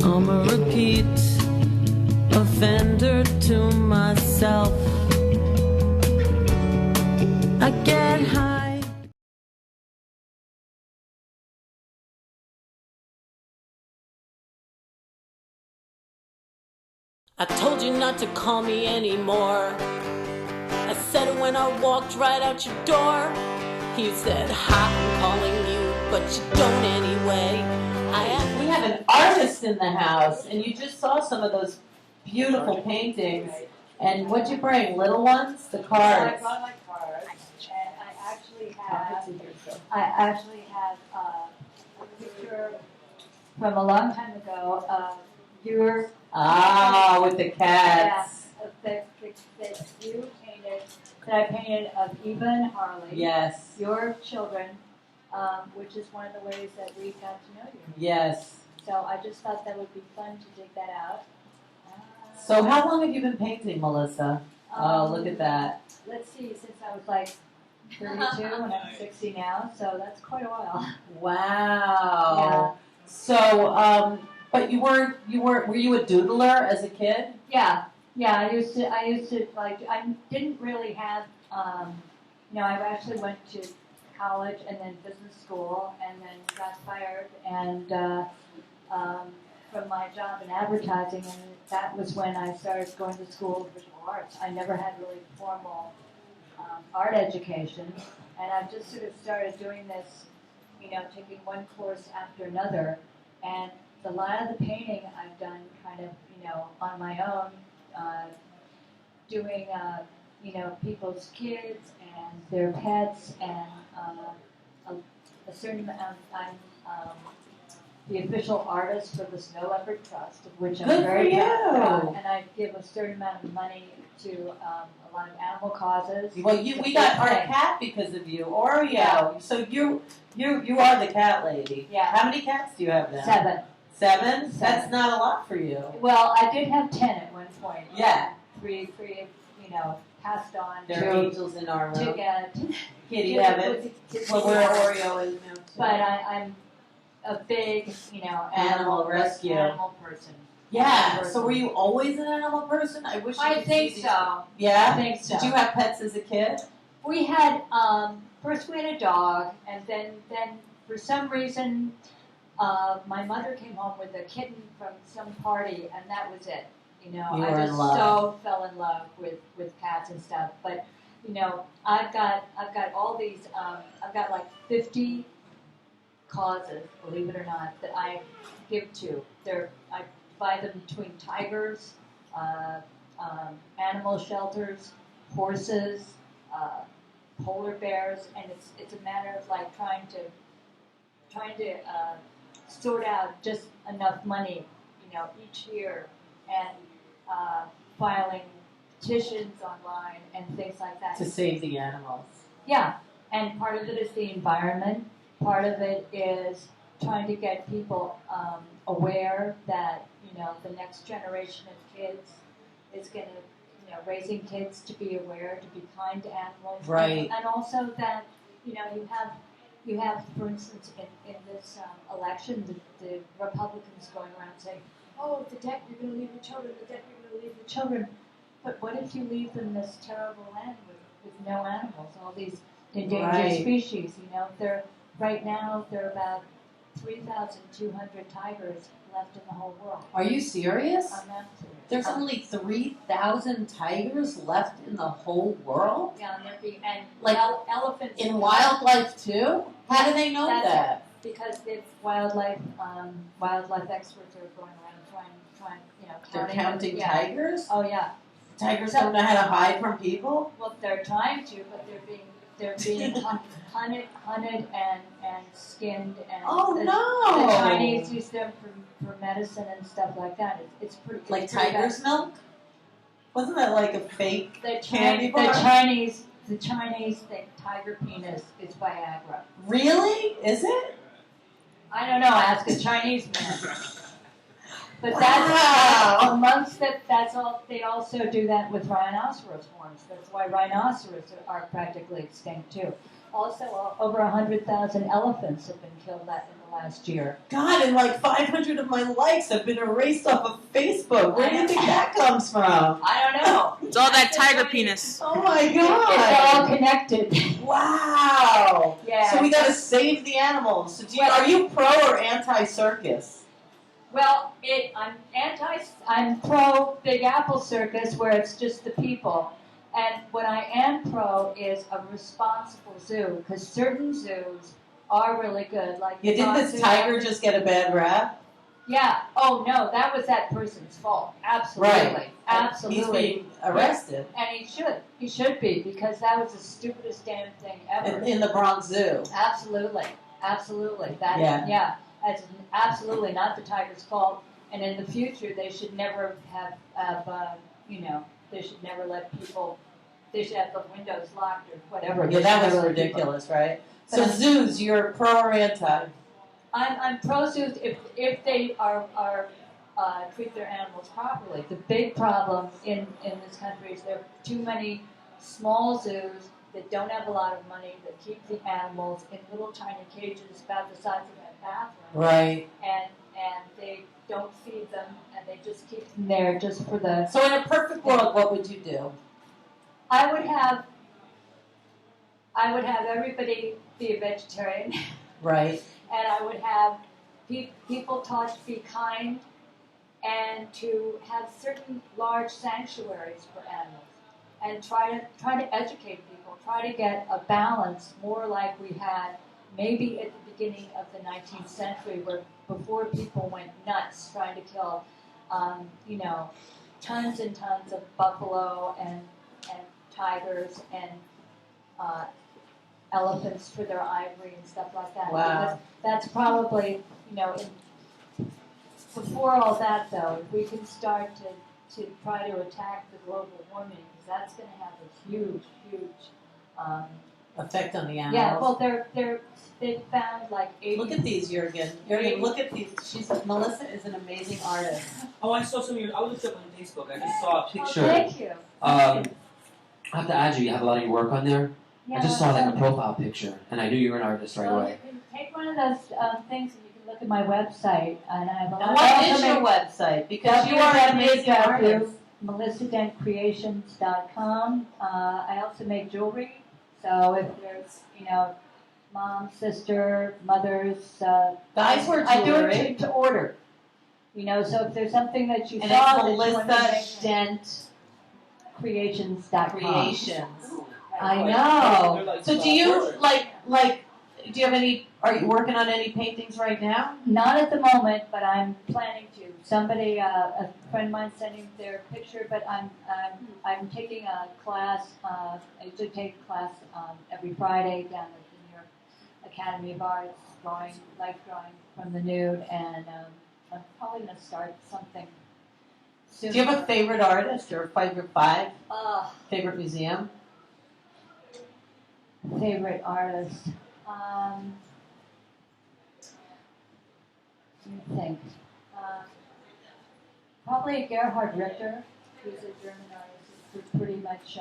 I'm a repeat offender to myself. I get high. I told you not to call me anymore. I said it when I walked right out your door. You said, hi, I'm calling you, but you don't anyway. We have an artist in the house, and you just saw some of those beautiful paintings. And what'd you bring? Little ones? The cards? I brought my cards, and I actually have a picture from a long time ago of your with the cats. that you painted, that I painted of Eva and Harley. Yes. Your children, which is one of the ways that we got to know you. Yes. So I just thought that would be fun to dig that out. So how long have you been painting, MeLiSSa? Oh, look at that. Let's see, since I was like 32 and I'm 60 now, so that's quite a while. Wow. Yeah. So, but were you a doodler as a kid? Yeah. I used to like, I didn't really have, I actually went to college and then business school and then got fired and from my job in advertising, and that was when I started going to school of visual arts. I never had really formal art education, and I've just sort of started doing this, taking one course after another, and a lot of the painting I've done kind of, on my own, doing, people's kids and their pets, and a certain amount, I'm the official artist for the Snow Leopard Trust, of which I'm very proud, and I give a certain amount of money to a lot of animal causes. Well, we got our cat because of you, Oreo. Yeah. So you are the cat lady. Yeah. How many cats do you have now? 7. 7? That's not a lot for you. Well, I did have 10 at one point. Yeah. Three, passed on. There are angels in our room. To get Kitty Evans. Well, where Oreo is now. But I'm a big, animal rescue. Animal person. Yeah. So were you always an animal person? I wish. I think so. Yeah. I think so. Did you have pets as a kid? We had first we had a dog, and then for some reason my mother came home with a kitten from some party, and that was it. I just so fell in love with cats and stuff. But I've got all these. I've got like 50 causes, believe it or not, that I give to. I divide them between tigers, animal shelters, horses, polar bears, and it's a matter of like trying to sort out just enough money, each year, and filing petitions online and things like that. To save the animals. Yeah, and part of it is the environment. Part of it is trying to get people aware that, the next generation of kids is going to, raising kids to be aware, to be kind to animals. Right. And also that, you have, for instance, in this election, the Republicans going around saying, oh, the debt you're going to leave the children, the debt you're going to leave the children. But what if you leave them this terrible land with no animals, all these endangered species? Right now, there are about 3,200 tigers left in the whole world. Are you serious? I'm not serious. There's only 3,000 tigers left in the whole world? Yeah, and like elephants. In wildlife too? How do they know that? Because the wildlife experts are going around trying, They're counting tigers? Oh yeah. Tigers don't know how to hide from people? Well, they're trying to, but they're being hunted and skinned, and the Chinese use them for medicine and stuff like that. It's pretty like tiger's milk. Wasn't that like a fake candy bar? The Chinese think tiger penis is Viagra. Really? Is it? I don't know. Ask a Chinese man. But that's amongst that. That's all. They also do that with rhinoceros horns. That's why rhinoceros are practically extinct too. Also, over 100,000 elephants have been killed in the last year. God, and like 500 of my likes have been erased off of Facebook. Where do you think that comes from? I don't know. It's all that tiger penis. Oh my It's all God! connected. Wow! Yeah. So we got to save the animals. So are you pro or anti-circus? Well, I'm pro Big Apple Circus where it's just the people. And what I am pro is a responsible zoo, because certain zoos are really good. Like Yeah, didn't this tiger just get a bad rap? Yeah. Oh no, that was that person's fault. Absolutely. Right. Absolutely. He's being arrested. And he should. He should be, because that was the stupidest damn thing ever. In the Bronx Zoo. Absolutely. Absolutely. That. Yeah. That's absolutely not the tiger's fault. And in the future, they should never have they should never let people. They should have the windows locked or whatever. Yeah, that was ridiculous, right? So zoos, you're pro or anti? I'm pro zoos if they are treat their animals properly. The big problem in this country is there are too many small zoos that don't have a lot of money, that keep the animals in little tiny cages about the size of a bathroom. Right. And they don't feed them, and they just keep them there just for the. So in a perfect world, what would you do? I would have everybody be a vegetarian. Right. And I would have people taught to be kind and to have certain large sanctuaries for animals, and try to educate people, try to get a balance more like we had maybe at the beginning of the 19th century, where before people went nuts trying to kill, tons and tons of buffalo and tigers and elephants for their ivory and stuff like that. Wow. Because that's probably, before all that though, if we can start to try to attack the global warming, because that's going to have a huge effect on the animals. yeah, well, they've found like 80. Look at these, Jurgen. Jurgen, look at these. MeLiSSa is an amazing artist. Oh, I saw some of your. I looked up on Facebook. I just saw a Oh, picture. thank you. I have to add you. You have a lot of your work on there. Yeah, I just saw like a profile picture, and I knew you were an artist right well, away. you can take one of those things and you can look at my website, and I have a lot. And what is your website? Because you are an amazing artist. MeLiSSaDentCreations.com. I also make jewelry, so if there's, mom, sister, mothers, Guys wear I do jewelry. it to order. So if there's something that you And saw it's that you want to MeLiSSa make, Dent Creations.com. Creations. I They're know. like So do you portraits. do you have any? Are you working on any paintings right now? Not at the moment, but I'm planning to. Somebody, a friend of mine, sending their picture, but I'm taking a class. I usually take a class every Friday down at the New York Academy of Arts, life drawing from the nude, and I'm probably going to start something soon. Do you have a favorite artist or favorite favorite museum? Favorite artist? Let me think. Probably Gerhard Richter, who's a German artist, who's pretty much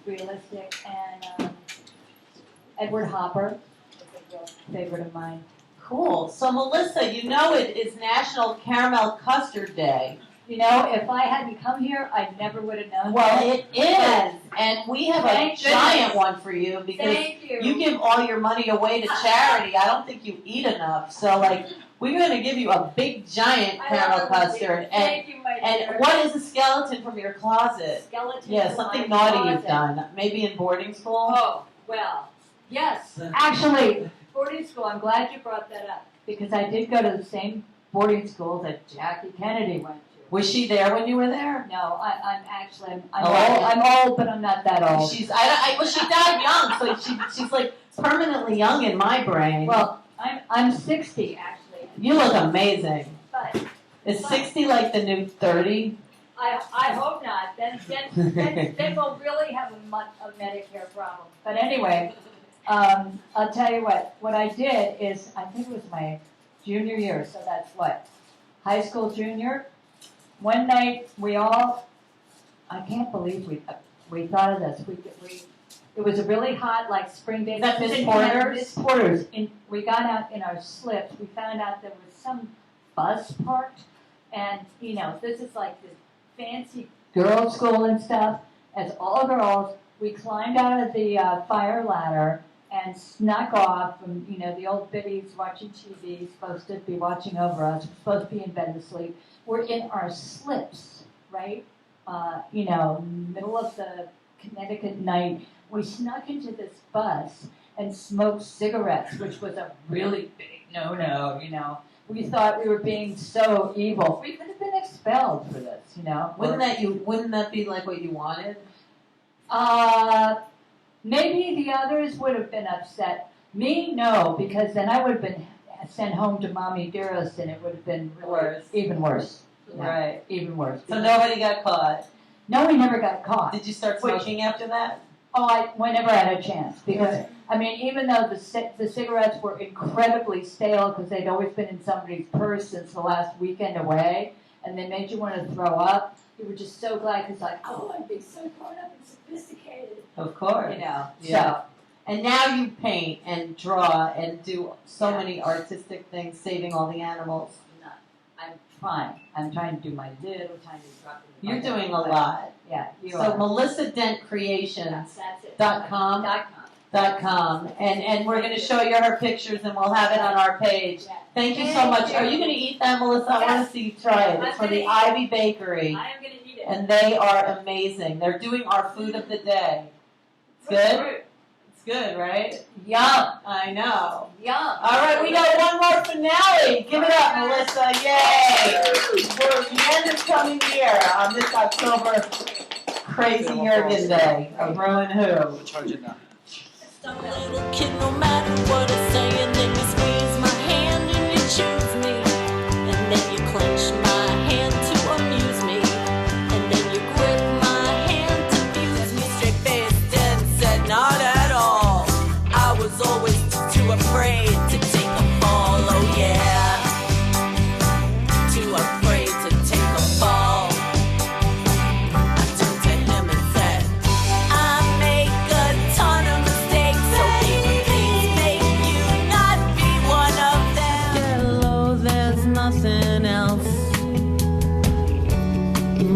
realistic, and Edward Hopper is a real favorite of mine. Cool. So MeLiSSa, it is National Caramel Custard Day. If I hadn't come here, I never would have known. Well, that. it is, and we have Thank a giant goodness. one for you because Thank you. you give all your money away to charity. I don't think you eat enough. So, we're going to give you a big, giant caramel custard. Thank you, my dear. And what is a skeleton from your closet? Skeleton Yeah, in something my naughty you've closet. done. Maybe in boarding school? Oh, well, yes. Actually, boarding school, I'm glad you brought that up, because I did go to the same boarding school that Jackie Kennedy went to. Was she there when you were there? No, I'm Oh, old. I'm old, but I'm not that old. She died young, so she's like permanently young in my brain. Well, I'm 60 actually. You look amazing. But Is 60 like the new 30? I hope not. Then we'll really have a Medicare problem. But anyway, I'll tell you what I did is, I think it was my junior year, so that's what? High school junior? One night, I can't believe we thought of this. It was a really hot, like, spring day. Is that Miss Porter's? Miss Porter's. And we got out in our slips. We found out there was some bus parked. And, you know, this is like this fancy girls' school and stuff. As all girls, we climbed out of the fire ladder and snuck off from, you know, the old biddies watching TV, supposed to be watching over us, supposed to be in bed to sleep. We're in our slips, right? You know, middle of the Connecticut night. We snuck into this bus and smoked cigarettes, which was a really big no-no, you know. We thought we were being so evil. We could have been expelled for this, you know. Wouldn't that be like what you wanted? Maybe the others would have been upset. Me, no, because then I would have been sent home to Mommy Dearest, and it would have been really Worse. even worse. Yeah, Right. even worse. So nobody got caught. No, we never got caught. Did you start smoking after that? Oh, whenever I had a chance, because I mean, even though the cigarettes were incredibly stale because they'd always been in somebody's purse since the last weekend away, and they made you want to throw up, you were just so glad because, like, oh, I'm being so grown up and sophisticated, Of course. you know. Yeah. And now you paint and draw and do so Yeah. many artistic things, saving all the animals. So I'm trying. I'm trying to do my little tiny drop. You're doing a lot. Yeah, you So are. MeLiSSa Dent Creations That's it. .com. .com. And we're going to show you her pictures and we'll have it on our page. Yeah. Thank you so much. Thank you. Are you going to eat that, MeLiSSa? I want to see you try it. It's from the Ivy Bakery. I am going to eat it. And they are amazing. They're doing our food of the day. It's good? It's good, right? Yum. I know. Yum. All right, we got one more finale. Give it up, MeLiSSa. Yay! For the end of coming year on this October Crazy Jurgen Day of rew-who-nyc. Just a little kid, no matter what I say, and